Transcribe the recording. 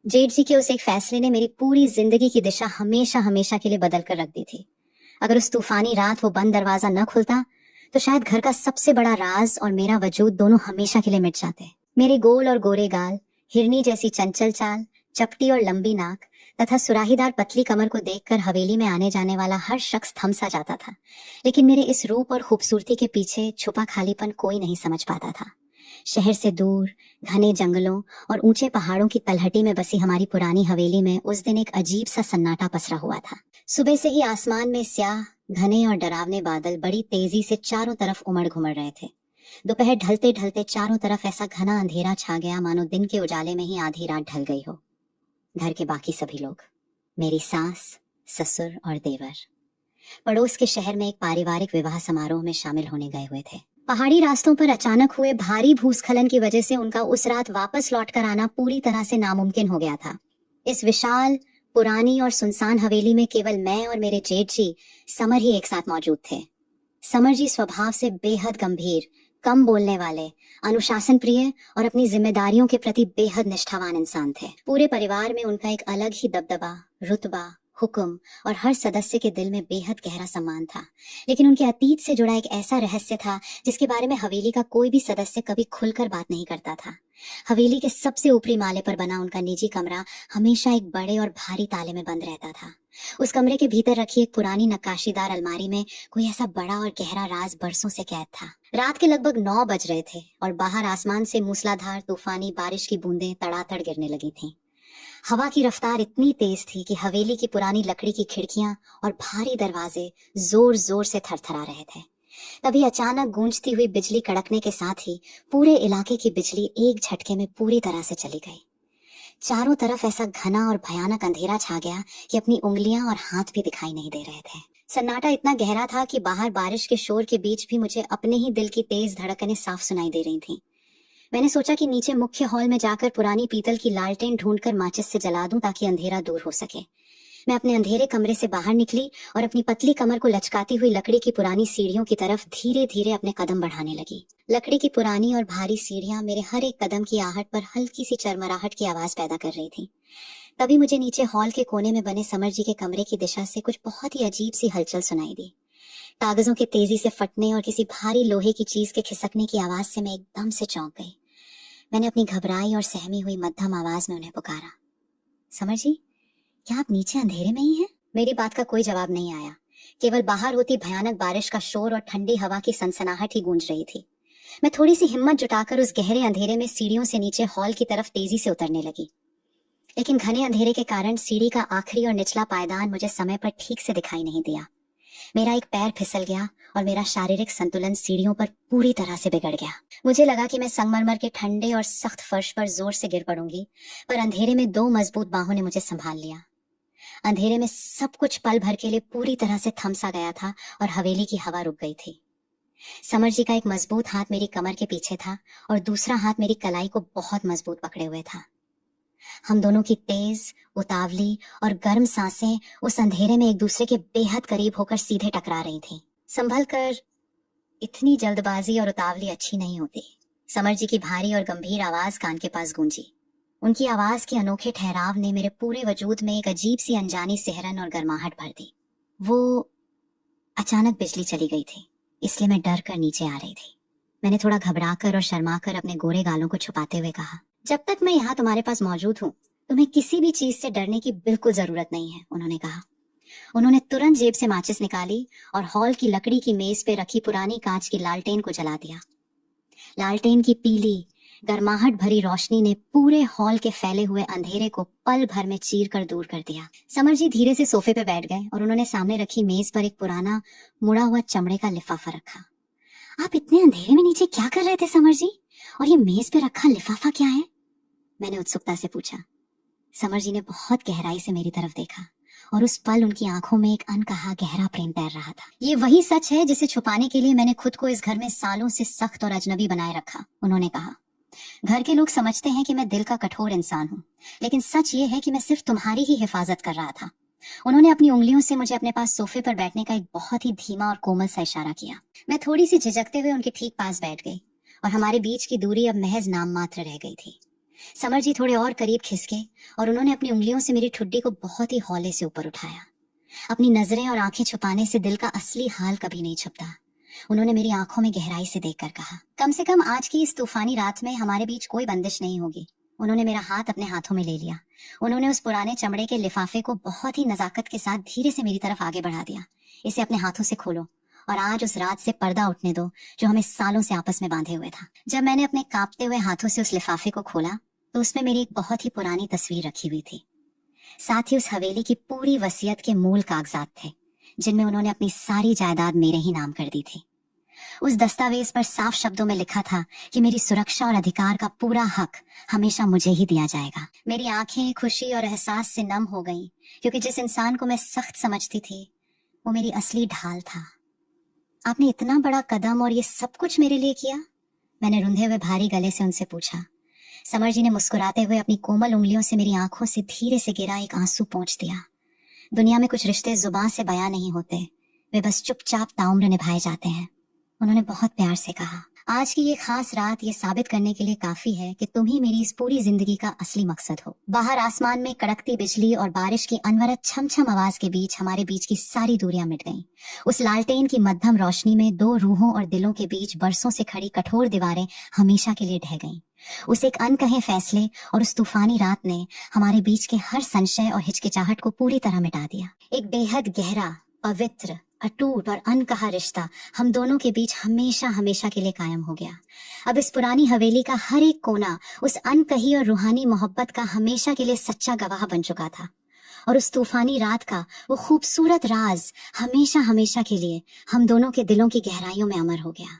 जेठ जी के उस एक फैसले ने मेरी पूरी जिंदगी की दिशा हमेशा हमेशा के लिए बदल कर रख दी थी। अगर उस तूफानी रात वो बंद दरवाजा न खुलता तो शायद घर का सबसे बड़ा राज और मेरा वजूद दोनों हमेशा के लिए मिट जाते। मेरे गोल और गोरे गाल, हिरनी जैसी चंचल चाल, चपटी और लंबी नाक तथा सुराहीदार पतली कमर को देखकर हवेली में आने जाने वाला हर शख्स थम सा जाता था। लेकिन मेरे इस रूप और खूबसूरती के पीछे छुपा खालीपन कोई नहीं समझ पाता था। शहर से दूर, घने जंगलों और ऊंचे पहाड़ों की तलहटी में बसी हमारी पुरानी हवेली में उस दिन एक अजीब सा सन्नाटा पसरा हुआ था। सुबह से ही आसमान में स्याह, घने और डरावने बादल बड़ी तेजी से चारों तरफ उमड़ घुमड़ रहे थे। दोपहर ढलते ढलते चारों तरफ ऐसा घना अंधेरा छा गया मानो दिन के उजाले में ही आधी रात ढल गई हो। घर के बाकी सभी लोग, मेरी सास, ससुर और देवर, पड़ोस के शहर में एक पारिवारिक विवाह समारोह में शामिल होने गए हुए थे। पहाड़ी रास्तों पर अचानक हुए भारी भूस्खलन की वजह से उनका उस रात वापस लौटकर आना पूरी तरह से नामुमकिन हो गया था। इस विशाल, पुरानी और सुनसान हवेली में केवल मैं और मेरे जेठ जी, समर ही एक साथ मौजूद थे। समर जी स्वभाव से बेहद गंभीर, कम बोलने वाले, अनुशासन प्रिय और अपनी जिम्मेदारियों के प्रति बेहद निष्ठावान इंसान थे। पूरे परिवार में उनका एक अलग ही दबदबा, रुतबा, हुक्म और हर सदस्य के दिल में बेहद गहरा सम्मान था। लेकिन उनके अतीत से जुड़ा एक ऐसा रहस्य था जिसके बारे में हवेली का कोई भी सदस्य कभी खुलकर बात नहीं करता था। हवेली के सबसे ऊपरी माले पर बना उनका निजी कमरा हमेशा एक बड़े और भारी ताले में बंद रहता था। उस कमरे के भीतर रखी एक पुरानी नक्काशीदार अलमारी में कोई ऐसा बड़ा और गहरा राज बरसों से कैद था। रात के लगभग 9 बज रहे थे और बाहर आसमान से मूसलाधार तूफानी बारिश की बूंदें तड़ातड़ गिरने लगी थीं। हवा की रफ्तार इतनी तेज थी कि हवेली की पुरानी लकड़ी की खिड़कियां और भारी दरवाजे जोर जोर से थरथरा रहे थे। तभी अचानक गूंजती हुई बिजली कड़कने के साथ ही पूरे इलाके की बिजली एक झटके में पूरी तरह से चली गई। चारों तरफ ऐसा घना और भयानक अंधेरा छा गया कि अपनी उंगलियां और हाथ भी दिखाई नहीं दे रहे थे। सन्नाटा इतना गहरा था कि बाहर बारिश के शोर के बीच भी मुझे अपने ही दिल की तेज धड़कनें साफ सुनाई दे रही थीं। मैंने सोचा कि नीचे मुख्य हॉल में जाकर पुरानी पीतल की लालटेन ढूंढकर माचिस से जला दूं ताकि अंधेरा दूर हो सके। मैं अपने अंधेरे कमरे से बाहर निकली और अपनी पतली कमर को लचकाती हुई लकड़ी की पुरानी सीढ़ियों की तरफ धीरे धीरे अपने कदम बढ़ाने लगी। लकड़ी की पुरानी और भारी सीढ़ियां मेरे हर एक कदम की आहट पर हल्की सी चरमराहट की आवाज पैदा कर रही थी। तभी मुझे नीचे हॉल के कोने में बने समर जी के कमरे की दिशा से कुछ बहुत ही अजीब सी हलचल सुनाई दी। कागजों के तेजी से फटने और किसी भारी लोहे की चीज के खिसकने की आवाज से मैं एकदम से चौंक गई। मैंने अपनी घबराई और सहमी हुई मध्यम आवाज में उन्हें पुकारा, समर जी, क्या आप नीचे अंधेरे में ही हैं? मेरी बात का कोई जवाब नहीं आया। केवल बाहर होती भयानक बारिश का शोर और ठंडी हवा की सनसनाहट ही गूंज रही थी। मैं थोड़ी सी हिम्मत जुटाकर उस गहरे अंधेरे में सीढ़ियों से नीचे हॉल की तरफ तेजी से उतरने लगी। लेकिन घने अंधेरे के कारण सीढ़ी का आखिरी और निचला पायदान मुझे समय पर ठीक से दिखाई नहीं दिया। मेरा एक पैर फिसल गया और मेरा शारीरिक संतुलन सीढ़ियों पर पूरी तरह से बिगड़ गया। मुझे लगा कि मैं संगमरमर के ठंडे और सख्त फर्श पर जोर से गिर पड़ूंगी, पर अंधेरे में 2 मजबूत बाहों ने मुझे संभाल लिया। अंधेरे में सब कुछ पल भर के लिए पूरी तरह से थम सा गया था और हवेली की हवा रुक गई थी। समर जी का एक मजबूत हाथ मेरी कमर के पीछे था और दूसरा हाथ मेरी कलाई को बहुत मजबूत पकड़े हुए था। हम दोनों की तेज, उतावली और गर्म सांसें उस अंधेरे में एक दूसरे के बेहद करीब होकर सीधे टकरा रही थीं। संभल कर, इतनी जल्दबाजी और उतावली अच्छी नहीं होती। समर जी की भारी और गंभीर आवाज कान के पास गूंजी। उनकी आवाज के अनोखे ठहराव ने मेरे पूरे वजूद में एक अजीब सी अनजानी सिहरन और गर्माहट भर दी। वो अचानक बिजली चली गई थी, इसलिए मैं डर कर नीचे आ रही थी। मैंने थोड़ा घबराकर और शर्माकर अपने गोरे गालों को छुपाते हुए कहा, जब तक मैं यहाँ तुम्हारे पास मौजूद हूँ तुम्हें किसी भी चीज से डरने की बिल्कुल जरूरत नहीं है। उन्होंने कहा। उन्होंने तुरंत जेब से माचिस निकाली और हॉल की लकड़ी की मेज पे रखी पुरानी कांच की लालटेन को जला दिया। लालटेन की पीली गर्माहट भरी रोशनी ने पूरे हॉल के फैले हुए अंधेरे को पल भर में चीर कर दूर कर दिया। समर जी धीरे से सोफे पे बैठ गए और उन्होंने सामने रखी मेज पर एक पुराना मुड़ा हुआ चमड़े का लिफाफा रखा। आप इतने अंधेरे में नीचे क्या कर रहे थे समर जी, और ये मेज पे रखा लिफाफा क्या है? मैंने उत्सुकता से पूछा। समर जी ने बहुत गहराई से मेरी तरफ देखा और उस पल उनकी आंखों में एक अनकहा गहरा प्रेम तैर रहा था। ये वही सच है जिसे छुपाने के लिए मैंने खुद को इस घर में सालों से सख्त और अजनबी बनाए रखा, उन्होंने कहा। घर के लोग समझते हैं कि मैं दिल का कठोर इंसान हूँ, लेकिन सच ये है कि मैं सिर्फ तुम्हारी ही हिफाजत कर रहा था। उन्होंने अपनी उंगलियों से मुझे अपने पास सोफे पर बैठने का एक बहुत ही धीमा और कोमल सा इशारा किया। मैं थोड़ी सी झिझकते हुए उनके ठीक पास बैठ गई और हमारे बीच की दूरी अब महज नाम मात्र रह गई थी। समर जी थोड़े और करीब खिसके और उन्होंने अपनी उंगलियों से मेरी ठुड्डी को बहुत ही हौले से ऊपर उठाया। अपनी नजरें और आंखें छुपाने से दिल का असली हाल कभी नहीं छुपता। उन्होंने मेरी आंखों में गहराई से देखकर कहा, कम से कम आज की इस तूफानी रात में हमारे बीच कोई बंदिश नहीं होगी। उन्होंने मेरा हाथ अपने हाथों में ले लिया। उन्होंने उस पुराने चमड़े के लिफाफे को बहुत ही नजाकत के साथ धीरे से मेरी तरफ आगे बढ़ा दिया। इसे अपने हाथों से खोलो और आज उस रात से पर्दा उठने दो जो हमें सालों से आपस में बांधे हुए था। जब मैंने अपने कांपते हुए हाथों से उस लिफाफे को खोला तो उसमें मेरी एक बहुत ही पुरानी तस्वीर रखी हुई थी। साथ ही उस हवेली की पूरी वसीयत के मूल कागजात थे जिनमें उन्होंने अपनी सारी जायदाद मेरे ही नाम कर दी थी। उस दस्तावेज पर साफ शब्दों में लिखा था कि मेरी सुरक्षा और अधिकार का पूरा हक हमेशा मुझे ही दिया जाएगा। मेरी आंखें खुशी और एहसास से नम हो गईं, क्योंकि जिस इंसान को मैं सख्त समझती थी वो मेरी असली ढाल था। आपने इतना बड़ा कदम और ये सब कुछ मेरे लिए किया? मैंने रुंधे हुए भारी गले से उनसे पूछा। समर जी ने मुस्कुराते हुए अपनी कोमल उंगलियों से मेरी आंखों से धीरे से गिरा एक आंसू पोंछ दिया। दुनिया में कुछ रिश्ते जुबान से बयां नहीं होते, वे बस चुपचाप ताउम्र निभाए जाते हैं। उन्होंने बहुत प्यार से कहा, आज की ये खास रात ये साबित करने के लिए काफी है कि तुम ही मेरी इस पूरी जिंदगी का असली मकसद हो। बाहर आसमान में कड़कती बिजली और बारिश की अनवरत छम छम आवाज के बीच हमारे बीच की सारी दूरियां मिट गईं। उस लालटेन की मध्यम रोशनी में दो रूहों और दिलों के बीच बरसों से खड़ी कठोर दीवारें हमेशा के लिए ढह गईं। उस एक अनकहे फैसले और उस तूफानी रात ने हमारे बीच के हर संशय और हिचकिचाहट को पूरी तरह मिटा दिया। एक बेहद गहरा, पवित्र, अटूट और अनकहा रिश्ता हम दोनों के बीच हमेशा हमेशा के लिए कायम हो गया। अब इस पुरानी हवेली का हर एक कोना उस अनकही और रूहानी मोहब्बत का हमेशा के लिए सच्चा गवाह बन चुका था, और उस तूफानी रात का वो खूबसूरत राज हमेशा हमेशा के लिए हम दोनों के दिलों की गहराइयों में अमर हो गया।